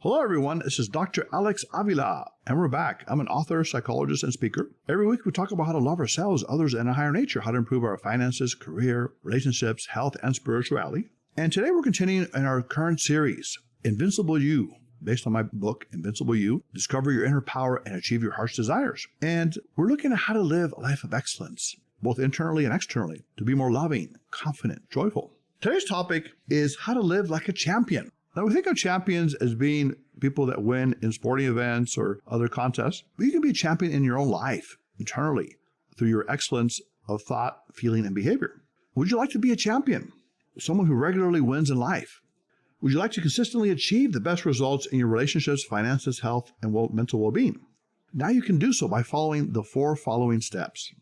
Hello everyone, this is Dr. Alex Avila, and we're back. I'm an author, psychologist, and speaker. Every week we talk about how to love ourselves, others, and a higher nature, how to improve our finances, career, relationships, health, and spirituality. And today we're continuing in our current series, Invincible You, based on my book, Invincible You, Discover Your Inner Power and Achieve Your Heart's Desires. And we're looking at how to live a life of excellence, both internally and externally, to be more loving, confident, joyful. Today's topic is how to live like a champion. Now, we think of champions as being people that win in sporting events or other contests, but you can be a champion in your own life, internally, through your excellence of thought, feeling, and behavior. Would you like to be a champion? Someone who regularly wins in life? Would you like to consistently achieve the best results in your relationships, finances, health, and mental well-being? Now you can do so by following the four following steps.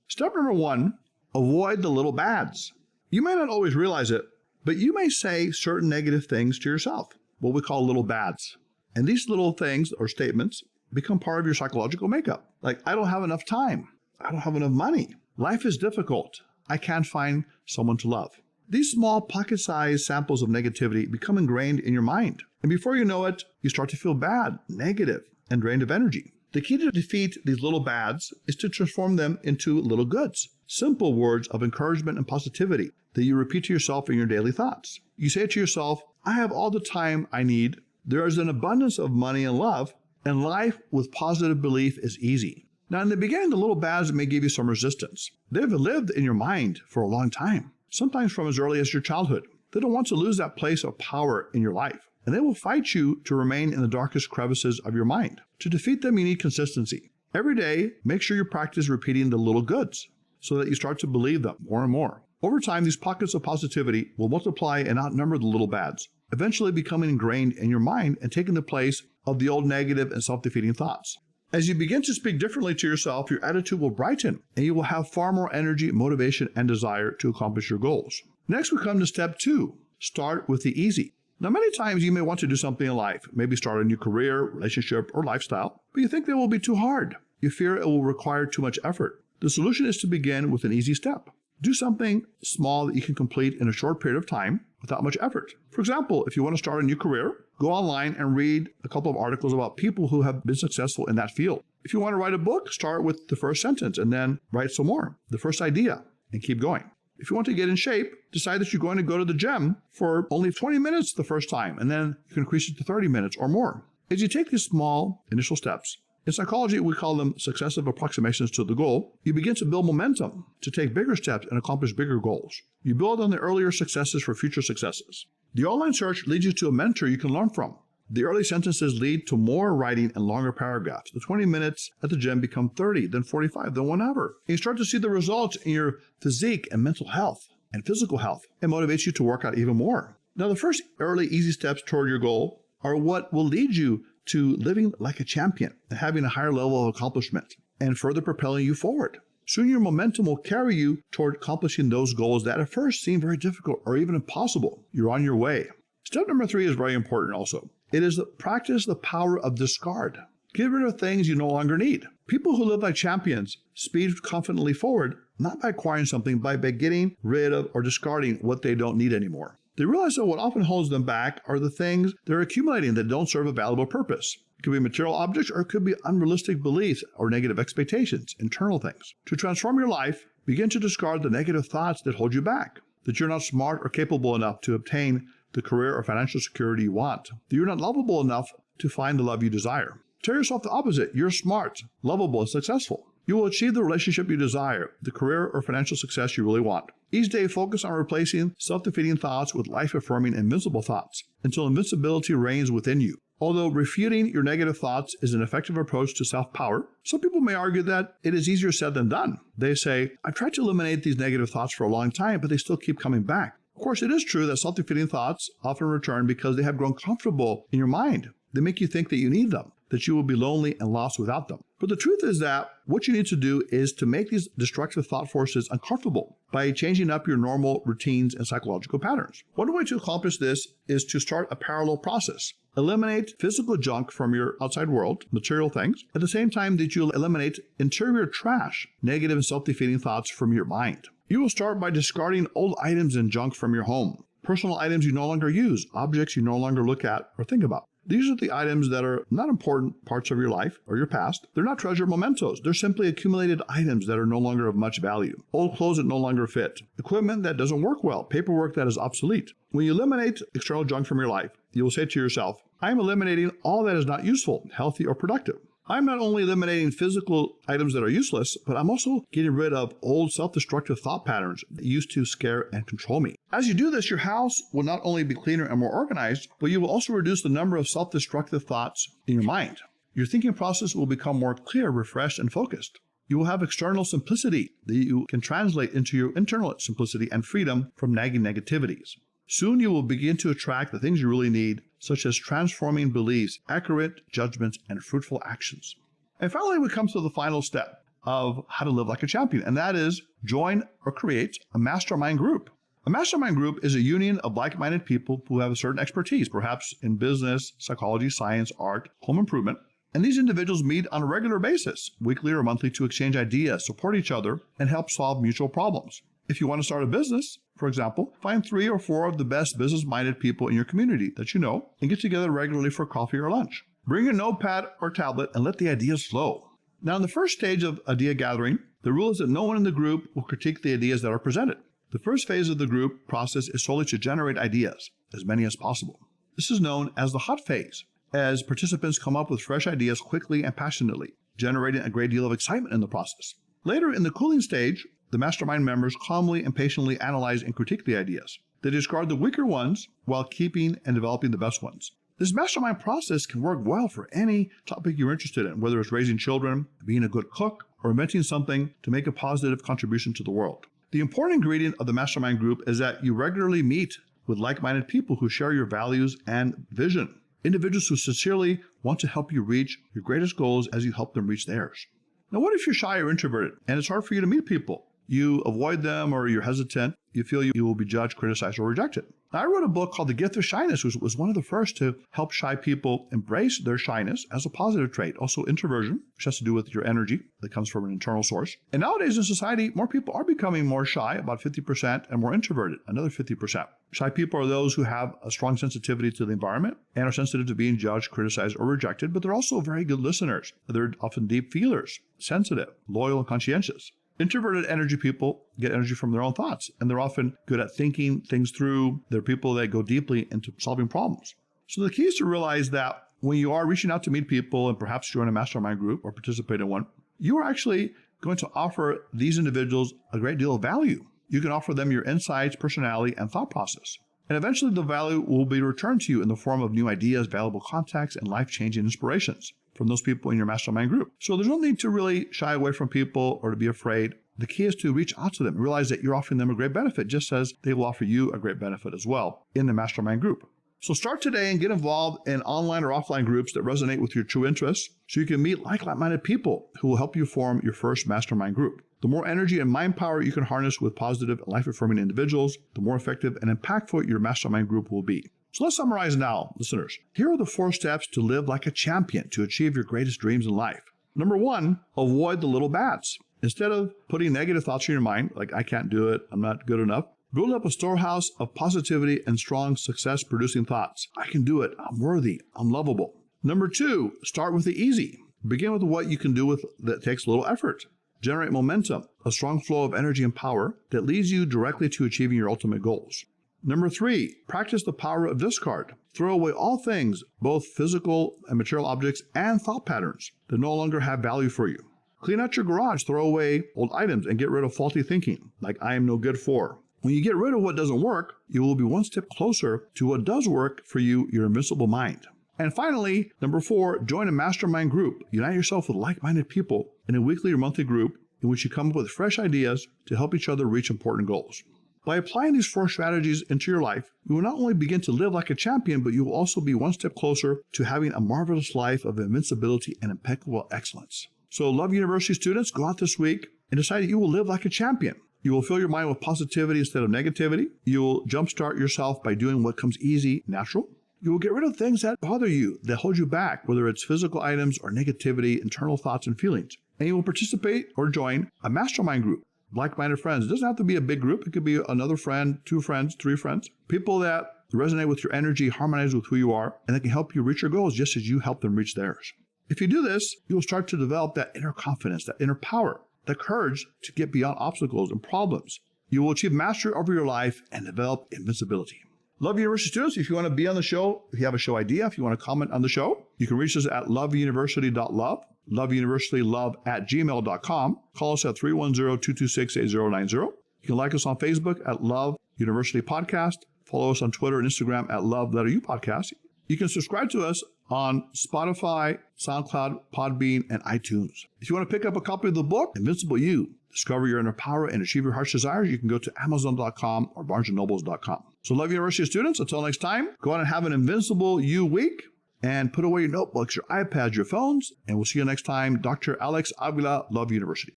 Step number 1, avoid the little bads. You may not always realize it, but you may say certain negative things to yourself, what we call little bads. And these little things or statements become part of your psychological makeup. Like, I don't have enough time. I don't have enough money. Life is difficult. I can't find someone to love. These small pocket-sized samples of negativity become ingrained in your mind. And before you know it, you start to feel bad, negative, and drained of energy. The key to defeat these little bads is to transform them into little goods. Simple words of encouragement and positivity that you repeat to yourself in your daily thoughts. You say to yourself, I have all the time I need. There is an abundance of money and love, and life with positive belief is easy. Now, in the beginning, the little bads may give you some resistance. They've lived in your mind for a long time, sometimes from as early as your childhood. They don't want to lose that place of power in your life, and they will fight you to remain in the darkest crevices of your mind. To defeat them, you need consistency. Every day, make sure you practice repeating the little goods so that you start to believe them more and more. Over time, these pockets of positivity will multiply and outnumber the little bads, eventually becoming ingrained in your mind and taking the place of the old negative and self-defeating thoughts. As you begin to speak differently to yourself, your attitude will brighten, and you will have far more energy, motivation, and desire to accomplish your goals. Next, we come to step 2. Start with the easy. Now, many times you may want to do something in life, maybe start a new career, relationship, or lifestyle, but you think they will be too hard. You fear it will require too much effort. The solution is to begin with an easy step. Do something small that you can complete in a short period of time without much effort. For example, if you want to start a new career, go online and read a couple of articles about people who have been successful in that field. If you want to write a book, start with the first sentence and then write some more, the first idea, and keep going. If you want to get in shape, decide that you're going to go to the gym for only 20 minutes the first time, and then you can increase it to 30 minutes or more. As you take these small initial steps, in psychology, we call them successive approximations to the goal. You begin to build momentum to take bigger steps and accomplish bigger goals. You build on the earlier successes for future successes. The online search leads you to a mentor you can learn from. The early sentences lead to more writing and longer paragraphs. The 20 minutes at the gym become 30, then 45, then 1 hour. And you start to see the results in your physique and mental health and physical health. It motivates you to work out even more. Now, the first early easy steps toward your goal are what will lead you to living like a champion and having a higher level of accomplishment and further propelling you forward. Soon your momentum will carry you toward accomplishing those goals that at first seem very difficult or even impossible. You're on your way. Step number 3 is very important also. It is practice the power of discard. Get rid of things you no longer need. People who live like champions speed confidently forward, not by acquiring something, but by getting rid of or discarding what they don't need anymore. They realize that what often holds them back are the things they're accumulating that don't serve a valuable purpose. It could be material objects, or it could be unrealistic beliefs or negative expectations, internal things. To transform your life, begin to discard the negative thoughts that hold you back, that you're not smart or capable enough to obtain the career or financial security you want, that you're not lovable enough to find the love you desire. Tell yourself the opposite. You're smart, lovable, and successful. You will achieve the relationship you desire, the career or financial success you really want. Each day, focus on replacing self-defeating thoughts with life-affirming invincible thoughts until invincibility reigns within you. Although refuting your negative thoughts is an effective approach to self-power, some people may argue that it is easier said than done. They say, I've tried to eliminate these negative thoughts for a long time, but they still keep coming back. Of course, it is true that self-defeating thoughts often return because they have grown comfortable in your mind. They make you think that you need them, that you will be lonely and lost without them. But the truth is that what you need to do is to make these destructive thought forces uncomfortable by changing up your normal routines and psychological patterns. One way to accomplish this is to start a parallel process. Eliminate physical junk from your outside world, material things, at the same time that you eliminate interior trash, negative and self-defeating thoughts from your mind. You will start by discarding old items and junk from your home, personal items you no longer use, objects you no longer look at or think about. These are the items that are not important parts of your life or your past. They're not treasure mementos. They're simply accumulated items that are no longer of much value. Old clothes that no longer fit. Equipment that doesn't work well. Paperwork that is obsolete. When you eliminate external junk from your life, you will say to yourself, I am eliminating all that is not useful, healthy, or productive. I'm not only eliminating physical items that are useless, but I'm also getting rid of old self-destructive thought patterns that used to scare and control me. As you do this, your house will not only be cleaner and more organized, but you will also reduce the number of self-destructive thoughts in your mind. Your thinking process will become more clear, refreshed, and focused. You will have external simplicity that you can translate into your internal simplicity and freedom from nagging negativities. Soon you will begin to attract the things you really need, such as transforming beliefs, accurate judgments, and fruitful actions. And finally, we come to the final step of how to live like a champion, and that is join or create a mastermind group. A mastermind group is a union of like-minded people who have a certain expertise, perhaps in business, psychology, science, art, home improvement. And these individuals meet on a regular basis, weekly or monthly, to exchange ideas, support each other, and help solve mutual problems. If you want to start a business, for example, find 3 or 4 of the best business-minded people in your community that you know and get together regularly for coffee or lunch. Bring a notepad or tablet and let the ideas flow. Now, in the first stage of idea gathering, the rule is that no one in the group will critique the ideas that are presented. The first phase of the group process is solely to generate ideas, as many as possible. This is known as the hot phase, as participants come up with fresh ideas quickly and passionately, generating a great deal of excitement in the process. Later, in the cooling stage, the mastermind members calmly and patiently analyze and critique the ideas. They discard the weaker ones while keeping and developing the best ones. This mastermind process can work well for any topic you're interested in, whether it's raising children, being a good cook, or inventing something to make a positive contribution to the world. The important ingredient of the mastermind group is that you regularly meet with like-minded people who share your values and vision. Individuals who sincerely want to help you reach your greatest goals as you help them reach theirs. Now, what if you're shy or introverted and it's hard for you to meet people? You avoid them or you're hesitant. You feel you will be judged, criticized, or rejected. Now, I wrote a book called The Gift of Shyness, which was one of the first to help shy people embrace their shyness as a positive trait. Also introversion, which has to do with your energy that comes from an internal source. And nowadays in society, more people are becoming more shy, about 50%, and more introverted, another 50%. Shy people are those who have a strong sensitivity to the environment and are sensitive to being judged, criticized, or rejected, but they're also very good listeners. They're often deep feelers, sensitive, loyal, and conscientious. Introverted energy people get energy from their own thoughts, and they're often good at thinking things through. They're people that go deeply into solving problems. So the key is to realize that when you are reaching out to meet people and perhaps join a mastermind group or participate in one, you are actually going to offer these individuals a great deal of value. You can offer them your insights, personality, and thought process. And eventually the value will be returned to you in the form of new ideas, valuable contacts, and life-changing inspirations from those people in your mastermind group. So there's no need to really shy away from people or to be afraid. The key is to reach out to them and realize that you're offering them a great benefit, just as they will offer you a great benefit as well in the mastermind group. So start today and get involved in online or offline groups that resonate with your true interests so you can meet like-minded people who will help you form your first mastermind group. The more energy and mind power you can harness with positive and life-affirming individuals, the more effective and impactful your mastermind group will be. So let's summarize now, listeners. Here are the 4 steps to live like a champion to achieve your greatest dreams in life. Number 1, avoid the little bats. Instead of putting negative thoughts in your mind, like I can't do it, I'm not good enough, build up a storehouse of positivity and strong success-producing thoughts. I can do it. I'm worthy. I'm lovable. Number 2, start with the easy. Begin with what you can do with that takes little effort. Generate momentum, a strong flow of energy and power that leads you directly to achieving your ultimate goals. Number 3, practice the power of discard. Throw away all things, both physical and material objects and thought patterns that no longer have value for you. Clean out your garage, throw away old items, and get rid of faulty thinking, like I am no good for. When you get rid of what doesn't work, you will be one step closer to what does work for you, your invincible mind. And finally, number 4, join a mastermind group. Unite yourself with like-minded people in a weekly or monthly group in which you come up with fresh ideas to help each other reach important goals. By applying these 4 strategies into your life, you will not only begin to live like a champion, but you will also be one step closer to having a marvelous life of invincibility and impeccable excellence. So, Love University students, go out this week and decide that you will live like a champion. You will fill your mind with positivity instead of negativity. You will jumpstart yourself by doing what comes easy, natural. You will get rid of things that bother you, that hold you back, whether it's physical items or negativity, internal thoughts and feelings. And you will participate or join a mastermind group. Like-minded friends. It doesn't have to be a big group. It could be another friend, 2 friends, 3 friends. People that that resonate with your energy, harmonize with who you are, and that can help you reach your goals just as you help them reach theirs. If you do this, you will start to develop that inner confidence, that inner power, that courage to get beyond obstacles and problems. You will achieve mastery over your life and develop invincibility. Love University students, if you want to be on the show, if you have a show idea, if you want to comment on the show, you can reach us at loveuniversity.love, loveuniversitylove@gmail.com. Call us at 310-226-8090. You can like us on Facebook at Love University Podcast. Follow us on Twitter and Instagram at Love_Podcast. You can subscribe to us on Spotify, SoundCloud, Podbean, and iTunes. If you want to pick up a copy of the book, Invincible You, Discover Your Inner Power and Achieve Your Heart's Desires, you can go to Amazon.com or BarnesandNobles.com. So Love University students, until next time, go out and have an Invincible You week and put away your notebooks, your iPads, your phones, and we'll see you next time. Dr. Alex Avila, Love University.